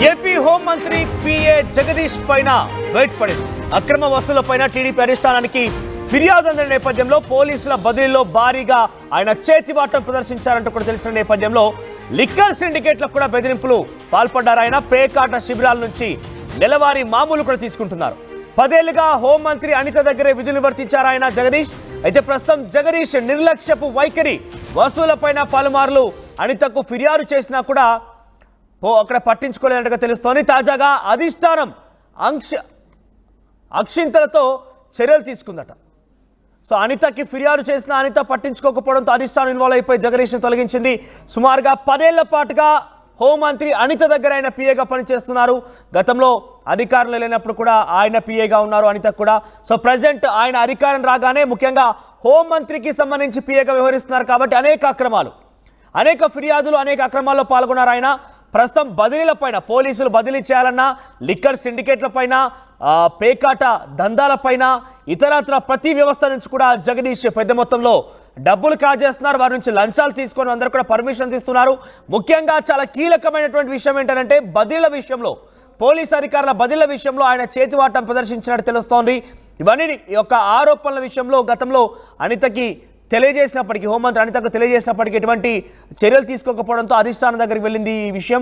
AP హోంమంత్రి PA Jagadish పైన wait పడింది. అక్రమ వసూళ్లపైన టీడీపీ అధిష్టానానికి ఫిర్యాదు అందిన నేపథ్యంలో పోలీసుల బదిలీలో భారీగా ఆయన చేతివాటం ప్రదర్శించారంటూ కూడా తెలిసిన నేపథ్యంలో లిక్కర్ సిండికేట్లకు కూడా బెదిరింపులు పాల్పడ్డారు. ఆయన పేకాట శిబిరాల నుంచి నెలవారీ మామూలు కూడా తీసుకుంటున్నారు. 10 ఏళ్లుగా హోంమంత్రి అనిత దగ్గరే విధులు నిర్వర్తించారు ఆయన జగదీష్. అయితే ప్రస్తుతం జగదీష్ నిర్లక్ష్యపు వైఖరి వసూళ్లపైన పలుమార్లు అనితకు ఫిర్యాదు చేసినా కూడా అక్కడ పట్టించుకోలేనట్టుగా తెలుస్తోంది. తాజాగా అధిష్టానం అక్షింతలతో చర్యలు తీసుకుందట. సో అనితకి ఫిర్యాదు చేసిన అనిత పట్టించుకోకపోవడంతో అధిష్టానం ఇన్వాల్వ్ అయిపోయి జగదీష్ను తొలగించింది. సుమారుగా 10 ఏళ్ల పాటుగా హోంమంత్రి అనిత దగ్గర ఆయన పిఏగా పనిచేస్తున్నారు. గతంలో అధికారులు లేనప్పుడు కూడా ఆయన పిఏగా ఉన్నారు అనిత కూడా. సో ప్రజెంట్ ఆయన అధికారం రాగానే ముఖ్యంగా హోంమంత్రికి సంబంధించి పిఏగా వ్యవహరిస్తున్నారు కాబట్టి అనేక అక్రమాలు, అనేక ఫిర్యాదులు, అనేక అక్రమాల్లో పాల్గొన్నారు ఆయన. ప్రస్తుతం బదిలీలపైన పోలీసులు బదిలీ చేయాలన్నా, లిక్కర్ సిండికేట్లపైన, పేకాట దందాలపైన, ఇతరత్ర ప్రతి వ్యవస్థ నుంచి కూడా జగదీష్ పెద్ద మొత్తంలో డబ్బులు కాజేస్తున్నారు. వారి నుంచి లంచాలు తీసుకొని అందరూ కూడా పర్మిషన్స్ ఇస్తున్నారు. ముఖ్యంగా చాలా కీలకమైనటువంటి విషయం ఏంటంటే బదిలీల విషయంలో, పోలీసు అధికారుల బదిలీల విషయంలో ఆయన చేతివాటం ప్రదర్శించినట్టు తెలుస్తోంది. ఇవన్నీ యొక్క ఆరోపణల విషయంలో గతంలో అనితకి తెలియజేసినప్పటికీ, హోంమంత్రి అనితకు తెలియజేసినప్పటికీ ఎటువంటి చర్యలు తీసుకోకపోవడంతో అధిష్టానం దగ్గరికి వెళ్ళింది ఈ విషయం.